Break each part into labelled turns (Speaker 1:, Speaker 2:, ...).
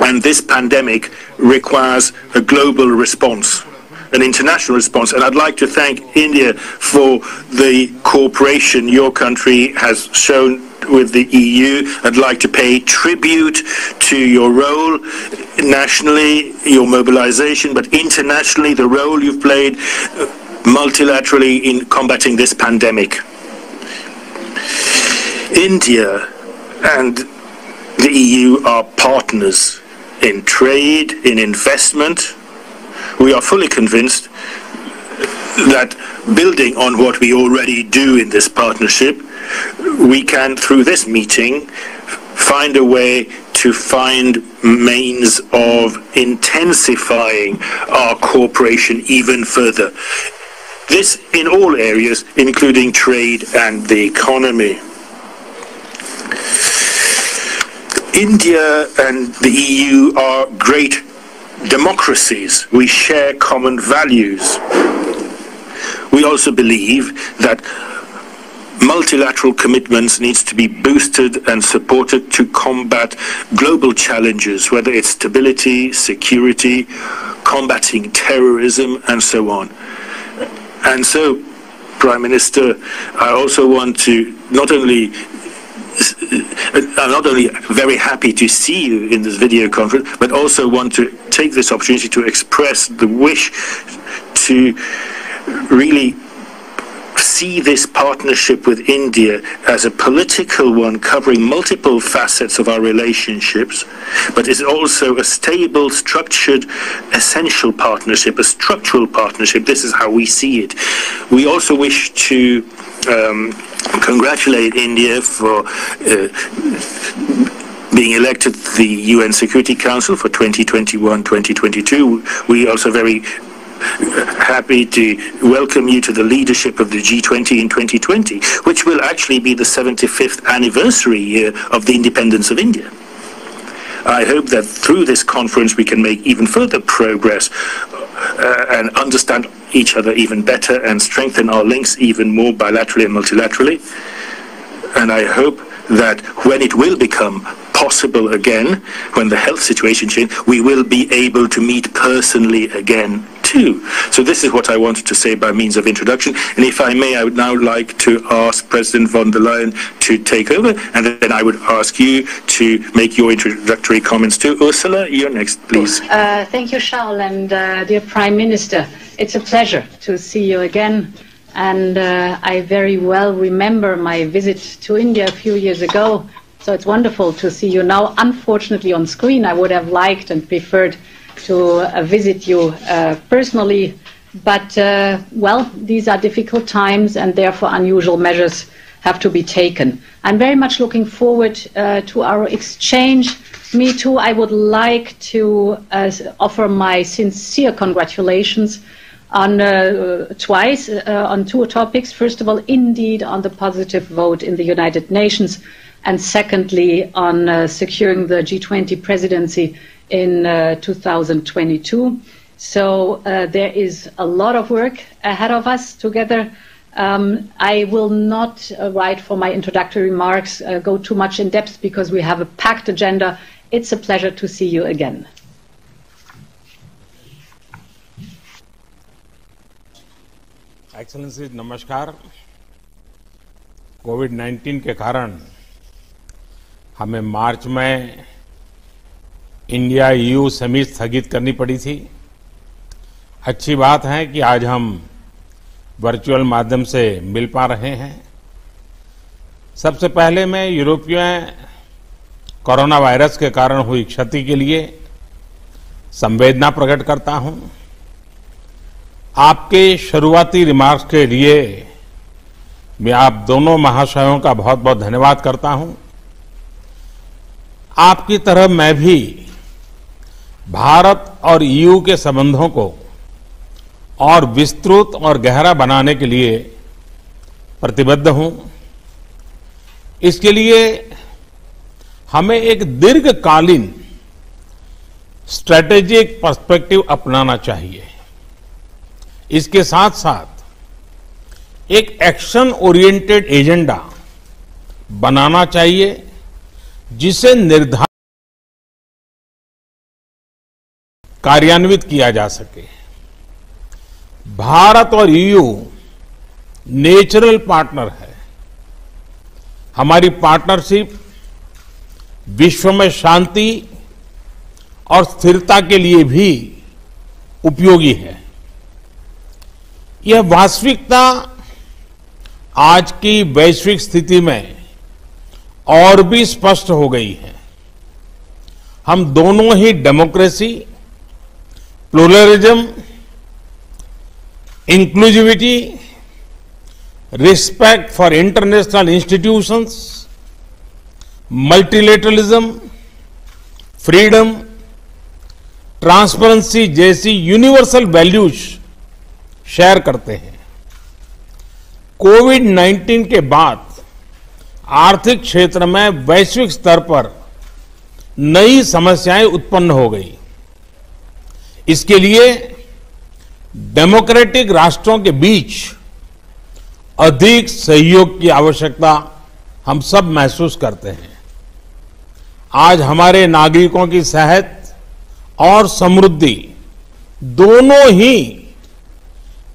Speaker 1: And this pandemic requires a global response, an international response. And I'd like to thank India for the cooperation your country has shown with the EU. I'd like to pay tribute to your role nationally, your mobilization, but internationally, the role you've played multilaterally in combating this pandemic. India and the EU are partners in trade, in investment. We are fully convinced that building on what we already do in this partnership, we can, through this meeting, find a way to find means of intensifying our cooperation even further. This in all areas, including trade and the economy. India and the EU are great democracies. We share common values. We also believe that multilateral commitments needs to be boosted and supported to combat global challenges, whether it's stability, security, combating terrorism, and so on. And so, Prime Minister, I also want to I'm not only very happy to see you in this video conference, but also want to take this opportunity to express the wish to really see this partnership with India as a political one covering multiple facets of our relationships, but is also a stable, structured, essential partnership, a structural partnership. This is how we see it. We also wish to congratulate India for being elected to the UN Security Council for 2021-2022. We also very happy to welcome you to the leadership of the G20 in 2020, which will actually be the 75th anniversary year of the independence of India. I hope that through this conference we can make even further progress and understand each other even better and strengthen our links even more bilaterally and multilaterally. And I hope that when it will become possible again, when the health situation changes, we will be able to meet personally again too. So this is what I wanted to say by means of introduction. And if I may, I would now like to ask President von der Leyen to take over, and then I would ask you to make your introductory comments too. Ursula, you're next, please.
Speaker 2: Thank you, Charles, and dear Prime Minister. It's a pleasure to see you again. And I very well remember my visit to India a few years ago. So it's wonderful to see you now. Unfortunately, on screen, I would have liked and preferred to visit you personally. But, well, these are difficult times, and therefore unusual measures have to be taken. I'm very much looking forward to our exchange. Me too, I would like to offer my sincere congratulations on twice on two topics. First of all, indeed, on the positive vote in the United Nations, and secondly, on securing the G20 presidency in 2022. So there is a lot of work ahead of us together. I will not, right for my introductory remarks, go too much in depth because we have a packed agenda. It's a pleasure to see you again.
Speaker 3: Excellency नमस्कार। कोविड-19 के कारण हमें मार्च में India EU summit स्थगित करनी पड़ी थी। अच्छी बात है कि आज हम वर्चुअल माध्यम से मिल पा रहे हैं। सबसे पहले मैं यूरोपीय कोरोना वायरस के कारण हुई क्षति के लिए संवेदना प्रकट करता हूं। आपके शुरुआती रिमार्क्स के लिए मैं आप दोनों महाशयों का बहुत बहुत धन्यवाद करता हूं। आपकी तरह मैं भी भारत और ईयू के संबंधों को और विस्तृत और गहरा बनाने के लिए प्रतिबद्ध हूं। इसके लिए हमें एक दीर्घकालीन स्ट्रेटेजिक पर्सपेक्टिव अपनाना चाहिए। इसके साथ साथ एक एक्शन ओरिएंटेड एजेंडा बनाना चाहिए जिसे निर्धारित कार्यान्वित किया जा सके। भारत और ईयू नेचुरल पार्टनर है। हमारी पार्टनरशिप विश्व में शांति और स्थिरता के लिए भी उपयोगी है। यह वास्तविकता आज की वैश्विक स्थिति में और भी स्पष्ट हो गई है। हम दोनों ही democracy, pluralism, inclusivity, respect for international institutions, multilateralism, freedom, transparency जैसी यूनिवर्सल वैल्यूज शेयर करते हैं। कोविड-19 के बाद आर्थिक क्षेत्र में वैश्विक स्तर पर नई समस्याएं उत्पन्न हो गई। इसके लिए डेमोक्रेटिक राष्ट्रों के बीच अधिक सहयोग की आवश्यकता हम सब महसूस करते हैं। आज हमारे नागरिकों की सेहत और समृद्धि दोनों ही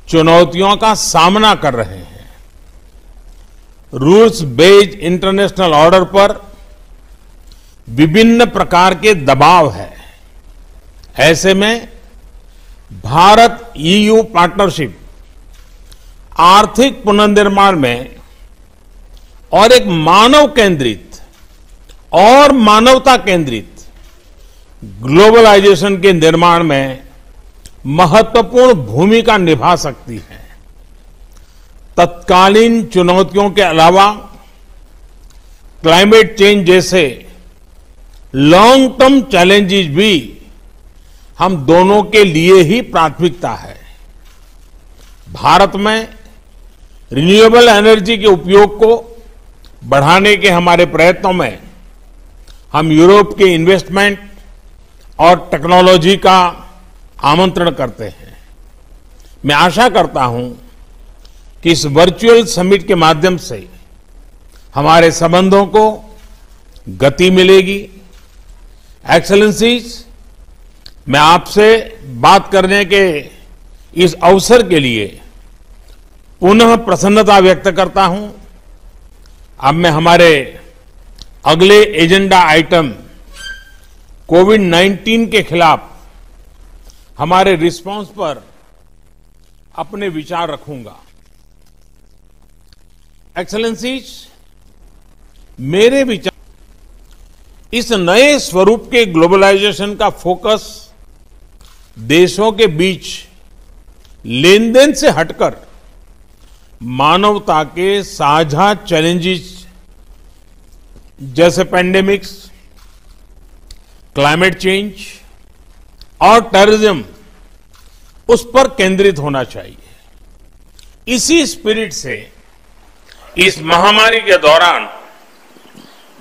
Speaker 3: चुनौतियों का सामना कर रहे हैं। रूल्स बेस्ड इंटरनेशनल ऑर्डर पर विभिन्न प्रकार के दबाव है। ऐसे में भारत ईयू पार्टनरशिप आर्थिक पुनर्निर्माण में और एक मानव केंद्रित और मानवता केंद्रित ग्लोबलाइजेशन के निर्माण में महत्वपूर्ण भूमिका निभा सकती है। तत्कालीन चुनौतियों के अलावा क्लाइमेट चेंज जैसे लॉन्ग टर्म चैलेंजेस भी हम दोनों के लिए ही प्राथमिकता है। भारत में रिन्यूएबल एनर्जी के उपयोग को बढ़ाने के हमारे प्रयत्नों में हम यूरोप के इन्वेस्टमेंट और टेक्नोलॉजी का आमंत्रण करते हैं। मैं आशा करता हूं कि इस वर्चुअल समिट के माध्यम से हमारे संबंधों को गति मिलेगी। एक्सेलेंसीज, मैं आपसे बात करने के इस अवसर के लिए पुनः प्रसन्नता व्यक्त करता हूं। अब मैं हमारे अगले एजेंडा आइटम कोविड-19 के खिलाफ हमारे रिस्पांस पर अपने विचार रखूंगा। एक्सेलेंसीज, मेरे विचार इस नए स्वरूप के ग्लोबलाइजेशन का फोकस देशों के बीच लेन देन से हटकर मानवता के साझा चैलेंजेस जैसे पेंडेमिक्स, क्लाइमेट चेंज और टेररिज्म उस पर केंद्रित होना चाहिए। इसी स्पिरिट से इस महामारी के दौरान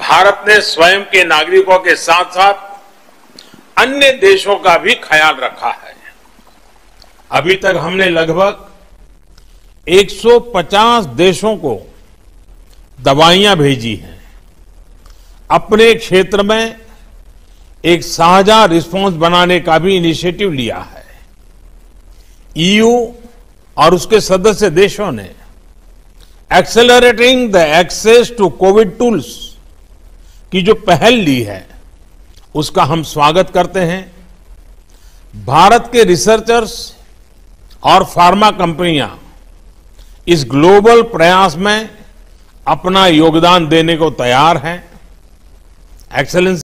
Speaker 3: भारत ने स्वयं के नागरिकों के साथ साथ अन्य देशों का भी ख्याल रखा है। अभी तक हमने लगभग 150 देशों को दवाइयां भेजी हैं। अपने क्षेत्र में एक साझा रिस्पांस बनाने का भी इनिशिएटिव लिया है। ईयू और उसके सदस्य देशों ने accelerating the access to COVID tools की जो पहल ली है उसका हम स्वागत करते हैं। भारत के रिसर्चर्स और फार्मा कंपनियां इस ग्लोबल प्रयास में अपना योगदान देने को तैयार हैं। एक्सेलेंस